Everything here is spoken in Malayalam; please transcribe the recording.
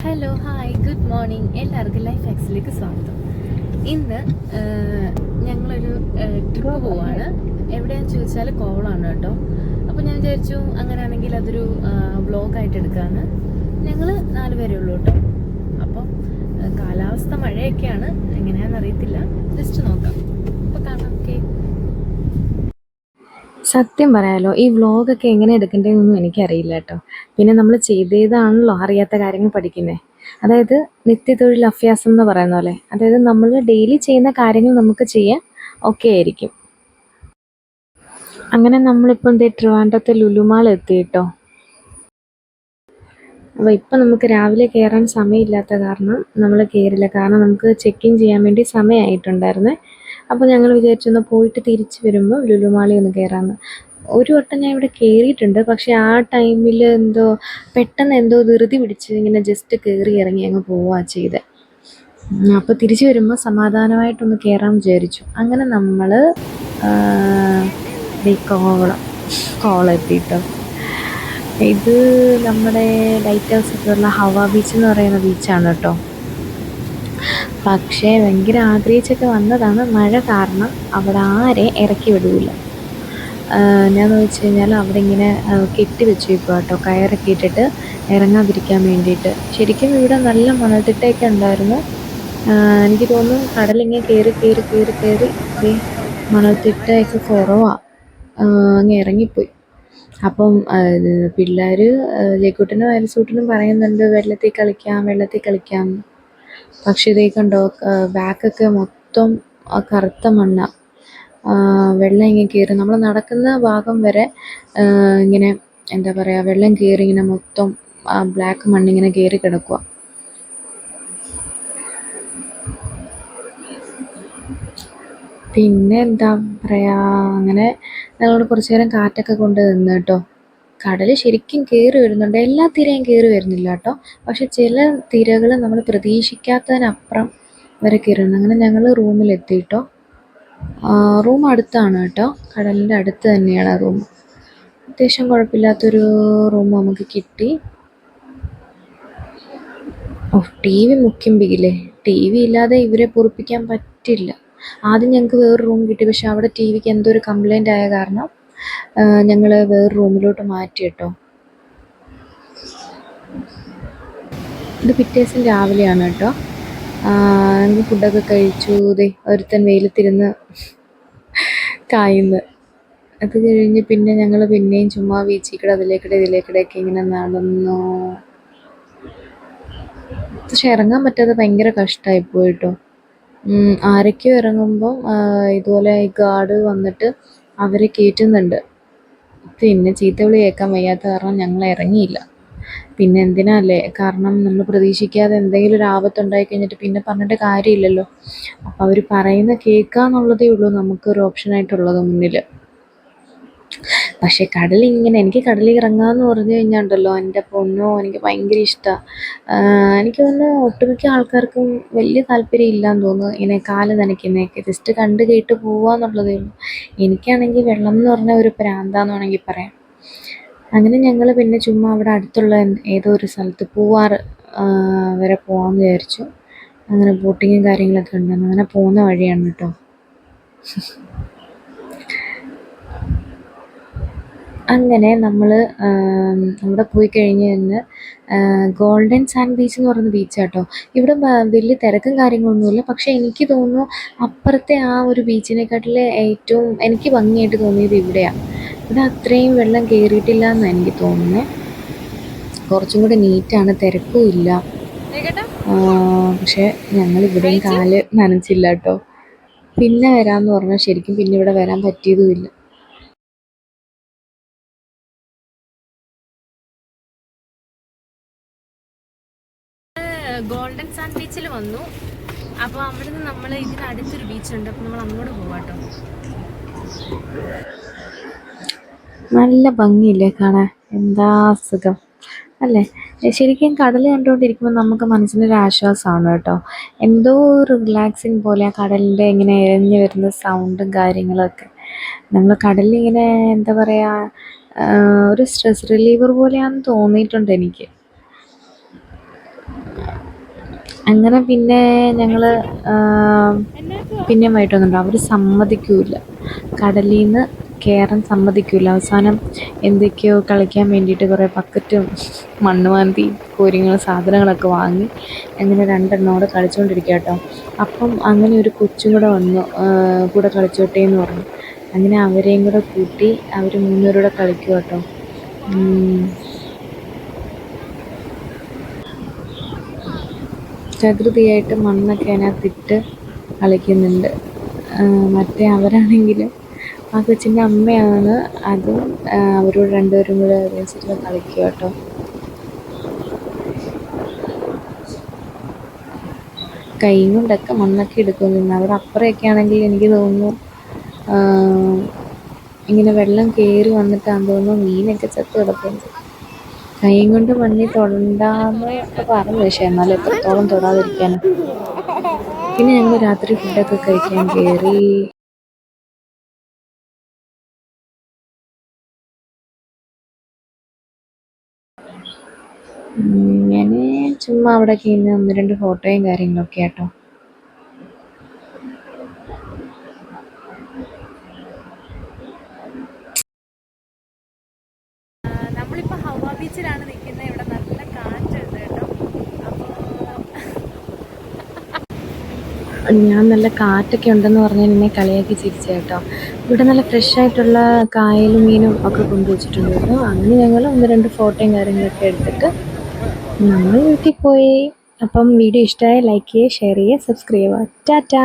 Hello hi good morning. എല്ലാവർക്കും ലൈഫ് എക്സിലേക്ക് സ്വാഗതം. ഇന്ന് ഞങ്ങളൊരു ട്രിപ്പ് പോവാണ്. എവിടെയാണെന്ന് ചോദിച്ചാൽ കോവളമാണ് കേട്ടോ. അപ്പോൾ ഞാൻ വിചാരിച്ചു അങ്ങനെയാണെങ്കിൽ അതൊരു വ്ളോഗായിട്ട് എടുക്കാമെന്ന്. ഞങ്ങൾ 4 പേരേ ഉള്ളൂ കേട്ടോ. അപ്പോൾ കാലാവസ്ഥ മഴയൊക്കെയാണ്, എങ്ങനെയാണെന്ന് അറിയത്തില്ല, ജസ്റ്റ് നോക്കാം. അപ്പോൾ കാണാം. ഓക്കെ. സത്യം പറയാലോ, ഈ വ്ളോഗൊക്കെ എങ്ങനെ എടുക്കേണ്ടതെന്നൊന്നും എനിക്കറിയില്ല കേട്ടോ. പിന്നെ നമ്മൾ ചെയ്തതാണല്ലോ അറിയാത്ത കാര്യങ്ങൾ പഠിക്കുന്നത്. അതായത് നിത്യതൊഴിൽ അഭ്യാസം എന്ന് പറയുന്ന പോലെ, അതായത് നമ്മൾ ഡെയിലി ചെയ്യുന്ന കാര്യങ്ങൾ നമുക്ക് ചെയ്യാൻ ഓക്കെ ആയിരിക്കും. അങ്ങനെ നമ്മളിപ്പോൾ ട്രിവാൻഡ്രത്തെ ലുലുമാൾ എത്തി കേട്ടോ. അപ്പോൾ ഇപ്പം നമുക്ക് രാവിലെ കയറാൻ സമയമില്ലാത്ത കാരണം നമ്മൾ കയറില്ല. കാരണം നമുക്ക് ചെക്ക് ഇൻ ചെയ്യാൻ വേണ്ടി സമയമായിട്ടുണ്ടായിരുന്നേ. അപ്പോൾ ഞങ്ങൾ വിചാരിച്ചൊന്ന് പോയിട്ട് തിരിച്ച് വരുമ്പോൾ ലുലുമാളിൽ ഒന്ന് കയറാമെന്ന്. ഒരു വട്ടം ഞാൻ ഇവിടെ കയറിയിട്ടുണ്ട്, പക്ഷേ ആ ടൈമിൽ പെട്ടെന്ന് ധൃതി പിടിച്ച് ഇങ്ങനെ ജസ്റ്റ് കയറി ഇറങ്ങി അങ്ങ് പോവുക ചെയ്തത്. അപ്പോൾ തിരിച്ച് വരുമ്പോൾ സമാധാനമായിട്ടൊന്ന് കയറാൻ വിചാരിച്ചു. അങ്ങനെ നമ്മൾ കോവളം എത്തിയിട്ടോ. ഇത് നമ്മുടെ ലൈറ്റ് ഹൗസ് ഒക്കെ ഉള്ള ഹവ ബീച്ച് എന്ന് പറയുന്ന ബീച്ചാണ് കേട്ടോ. പക്ഷേ ഭയങ്കര ആഗ്രഹിച്ചൊക്കെ വന്നതാണ്. മഴ കാരണം അവിടെ ആരെയും ഇറക്കി വിടില്ല. എന്നാന്ന് വെച്ച് കഴിഞ്ഞാൽ അവിടെ ഇങ്ങനെ കെട്ടി വെച്ചേക്കുക കേട്ടോ, കയറൊക്കെ ഇട്ടിട്ട് ഇറങ്ങാതിരിക്കാൻ വേണ്ടിയിട്ട്. ശരിക്കും ഇവിടെ നല്ല മണൽത്തിട്ടയൊക്കെ ഉണ്ടായിരുന്നു. എനിക്ക് തോന്നുന്നു കടലിങ്ങനെ കയറി മണൽത്തിട്ടയൊക്കെ കുറവാണ്, അങ്ങ് ഇറങ്ങിപ്പോയി. അപ്പം പിള്ളേർ ജയക്കുട്ടനും അയൽസൂട്ടനും പറയുന്നുണ്ട് വെള്ളത്തിൽ കളിക്കാം. പക്ഷേ ഇതേ കണ്ടോ, ബാക്കൊക്കെ മൊത്തം കറുത്ത മണ്ണാണ്. വെള്ളം ഇങ്ങനെ കയറി നമ്മൾ നടക്കുന്ന ഭാഗം വരെ ഇങ്ങനെ എന്താ പറയുക, വെള്ളം കയറി ഇങ്ങനെ മൊത്തം ബ്ലാക്ക് മണ്ണിങ്ങനെ കയറി കിടക്കുക. പിന്നെ എന്താ പറയുക, അങ്ങനെ ഞങ്ങളോട് കുറച്ച് നേരം കാറ്റൊക്കെ കൊണ്ട് നിന്ന് കേട്ടോ. കടൽ ശരിക്കും കയറി വരുന്നുണ്ട്. എല്ലാ തിരയും കയറി വരുന്നില്ല കേട്ടോ, പക്ഷെ ചില തിരകൾ നമ്മൾ പ്രതീക്ഷിക്കാത്തതിനപ്പുറം വരെ കയറുന്നു. അങ്ങനെ ഞങ്ങൾ റൂമിലെത്തി കേട്ടോ. റൂം അടുത്താണ് കേട്ടോ, കടലിൻ്റെ അടുത്ത് തന്നെയാണ് റൂം. അത്യാവശ്യം കുഴപ്പമില്ലാത്തൊരു റൂം നമുക്ക് കിട്ടി. TV മുഖ്യം. TV ഇല്ലാതെ ഇവരെ പൊറിപ്പിക്കാൻ പറ്റില്ല. ആദ്യം ഞങ്ങൾക്ക് വേറെ റൂം കിട്ടി, പക്ഷെ അവിടെ TVക്ക് എന്തോ ഒരു കംപ്ലൈൻ്റ് ആയ കാരണം ഞങ്ങൾ വേറെ റൂമിലോട്ട് മാറ്റി കേട്ടോ. ഇത് പിറ്റേ ദിവസം രാവിലെയാണ് കേട്ടോ. ഞങ്ങൾ ഫുഡൊക്കെ കഴിച്ചു. ഒരുത്തൻ വെയിലത്തിരുന്ന് കായുന്നു. അത് കഴിഞ്ഞ് പിന്നെ ഞങ്ങൾ പിന്നെയും ചുമ്മാ ബീച്ചിൽ ഇതിലേക്കിടെയൊക്കെ ഇങ്ങനെ നടന്നു. പക്ഷെ ഇറങ്ങാൻ പറ്റാതെ ഭയങ്കര കഷ്ടമായിപ്പോയി കേട്ടോ. ആരൊക്കെയോ ഇറങ്ങുമ്പം ഇതുപോലെ ഈ ഗാർഡ് വന്നിട്ട് അവരെ കയറ്റുന്നുണ്ട്. പിന്നെ ചീത്തവിളി കേൾക്കാൻ വയ്യാത്ത കാരണം ഞങ്ങൾ ഇറങ്ങിയില്ല. പിന്നെ എന്തിനല്ലേ, കാരണം നമ്മൾ പ്രതീക്ഷിക്കാതെ എന്തെങ്കിലും ഒരു ആപത്തുണ്ടായി കഴിഞ്ഞിട്ട് പിന്നെ പറഞ്ഞിട്ട് കാര്യമില്ലല്ലോ. അപ്പോൾ അവർ പറയുന്ന കേൾക്കുക എന്നുള്ളതേ ഉള്ളൂ നമുക്കൊരു ഓപ്ഷനായിട്ടുള്ളത് മുന്നിൽ. പക്ഷേ എനിക്ക് കടലിൽ ഇറങ്ങാമെന്ന് പറഞ്ഞു കഴിഞ്ഞാൽ ഉണ്ടല്ലോ, എൻ്റെ പൊന്നോ, എനിക്ക് ഭയങ്കര ഇഷ്ടമാണ്. എനിക്ക് തോന്നുന്നു ഒട്ടുമിക്ക ആൾക്കാർക്കും വലിയ താല്പര്യം ഇല്ലയെന്ന് തോന്നുന്നു ഇങ്ങനെ കാല് നനയ്ക്കുന്നതൊക്കെ. ജസ്റ്റ് കണ്ട് കേട്ട് പോവുക എന്നുള്ളതേ ഉള്ളൂ. എനിക്കാണെങ്കിൽ വെള്ളം എന്ന് പറഞ്ഞാൽ ഒരു പ്രാന്താന്ന് വേണമെങ്കിൽ പറയാം. അങ്ങനെ ഞങ്ങൾ പിന്നെ ചുമ്മാ അവിടെ അടുത്തുള്ള ഏതോ ഒരു സ്ഥലത്ത് പൂവാറ് വരെ പോകാമെന്ന് വിചാരിച്ചു. അങ്ങനെ ബോട്ടിങ്ങും കാര്യങ്ങളൊക്കെ ഉണ്ടായിരുന്നു. അങ്ങനെ പോകുന്ന വഴിയാണ് കേട്ടോ. അങ്ങനെ നമ്മൾ അവിടെ പോയി കഴിഞ്ഞ് ഗോൾഡൻ സാൻഡ് ബീച്ച് എന്ന് പറയുന്ന ബീച്ചാട്ടോ. ഇവിടെ വലിയ തിരക്കും കാര്യങ്ങളൊന്നുമില്ല. പക്ഷേ എനിക്ക് തോന്നുന്നു അപ്പുറത്തെ ആ ഒരു ബീച്ചിനെക്കാട്ടിൽ ഏറ്റവും എനിക്ക് ഭംഗിയായിട്ട് തോന്നിയത് ഇവിടെയാണ്. ഇവിടെ അത്രയും വെള്ളം കയറിയിട്ടില്ല എന്നാണ് എനിക്ക് തോന്നുന്നത്. കുറച്ചും കൂടെ നീറ്റാണ്, തിരക്കും ഇല്ല. പക്ഷേ ഞങ്ങളിവിടെയും കാല് നനച്ചില്ല കേട്ടോ. പിന്നെ വരാമെന്ന് പറഞ്ഞാൽ ശരിക്കും പിന്നെ ഇവിടെ വരാൻ പറ്റിയതുമില്ല. ഗോൾഡൻ സാൻഡ് ബീച്ചിൽ വന്നു. അപ്പോൾ അവിടെ നിന്ന് നമ്മൾ ഇതിനടുത്തൊരു ബീച്ചുണ്ട്, അപ്പോൾ നമ്മൾ അങ്ങോട്ട് പോവാട്ടോ. നല്ല ഭംഗിയില്ലേ കാണാൻ, എന്താ സുഖം അല്ലേ. ശരിക്കും കടൽ കണ്ടുകൊണ്ടിരിക്കുമ്പോൾ നമുക്ക് മനസ്സിനൊരു ആശ്വാസമാണ് കേട്ടോ. എന്തോ റിലാക്സിങ് പോലെ ആ കടലിൻ്റെ ഇങ്ങനെ ഇഴഞ്ഞു വരുന്ന സൗണ്ടും കാര്യങ്ങളൊക്കെ. നമ്മൾ കടലിലിങ്ങനെ എന്താ പറയുക, ഒരു സ്ട്രെസ് റിലീവർ പോലെയാണെന്ന് തോന്നിയിട്ടുണ്ട് എനിക്ക്. അങ്ങനെ പിന്നെ ഞങ്ങൾ പിന്നെ വൈകിട്ട് വന്നിട്ടുണ്ട്. അവർ സമ്മതിക്കൂല, കടലിൽ നിന്ന് കയറാൻ സമ്മതിക്കൂല. അവസാനം എന്തൊക്കെയോ കളിക്കാൻ വേണ്ടിയിട്ട് കുറേ ബക്കറ്റും മണ്ണ് മാന്തി കോരിങ്ങൾ സാധനങ്ങളൊക്കെ വാങ്ങി അങ്ങനെ രണ്ടെണ്ണോടെ കളിച്ചുകൊണ്ടിരിക്കുക കേട്ടോ. അപ്പം അങ്ങനെ ഒരു കൊച്ചും കൂടെ വന്നു, കൂടെ കളിച്ചോട്ടെ എന്ന് പറഞ്ഞു. അങ്ങനെ അവരെയും കൂടെ കൂട്ടി അവർ മൂന്നുപേരൂടെ കളിക്കുക കേട്ടോ. പ്രകൃതിയായിട്ട് മണ്ണൊക്കെ അതിനകത്തിട്ട് കളിക്കുന്നുണ്ട്. മറ്റേ അവരാണെങ്കിലും ആ കൊച്ചിൻ്റെ അമ്മയാണ്, അതും അവരോട് രണ്ടുപേരും കൂടെ ഒരുമിച്ചിട്ട് കളിക്കുക കേട്ടോ. കൈ കൊണ്ടൊക്കെ മണ്ണൊക്കെ എടുക്കുന്നുണ്ട്. അവിടെ അപ്പുറമൊക്കെ ആണെങ്കിൽ എനിക്ക് തോന്നുന്നു ഇങ്ങനെ വെള്ളം കയറി വന്നിട്ടാണെന്ന് തോന്നുന്നു മീനൊക്കെ ചത്ത് കിടപ്പുണ്ട്. കൈ കൊണ്ട് മണ്ണിൽ തൊടണ്ടാന്ന് ഒക്കെ പറഞ്ഞു, പക്ഷേ എന്നാലും എത്രത്തോളം തൊടാതിരിക്കാനാണ്. പിന്നെ ഞങ്ങൾ രാത്രി ഫുഡൊക്കെ കഴിക്കാൻ കയറി. ഞാൻ ചുമ്മാ അവിടെയൊക്കെ ഇന്ന് ഒന്ന് രണ്ട് ഫോട്ടോയും കാര്യങ്ങളൊക്കെ ആട്ടോ. നമ്മളിപ്പോൾ ഹവ ബീച്ചിലാണ് നിൽക്കുന്നത്. ഇവിടെ നല്ല കാറ്റുണ്ട് കേട്ടോ. അപ്പോൾ ഞാൻ നല്ല കാറ്റൊക്കെ ഉണ്ടെന്ന് പറഞ്ഞാൽ എന്നെ കളിയാക്കി ചിരിച്ചു കേട്ടോ. ഇവിടെ നല്ല ഫ്രഷ് ആയിട്ടുള്ള കായലും മീനും ഒക്കെ കൊണ്ടുവച്ചിട്ടുണ്ട് കേട്ടോ. അങ്ങനെ ഞങ്ങൾ ഒന്ന് രണ്ട് ഫോട്ടോയും കാര്യങ്ങളൊക്കെ എടുത്തിട്ട് നമ്മൾ വീട്ടിൽ പോയി. അപ്പം വീഡിയോ ഇഷ്ടമായ ലൈക്ക് ചെയ്യുക, ഷെയർ ചെയ്യുക, സബ്സ്ക്രൈബ് ചെയ്യുക. ടാറ്റാ.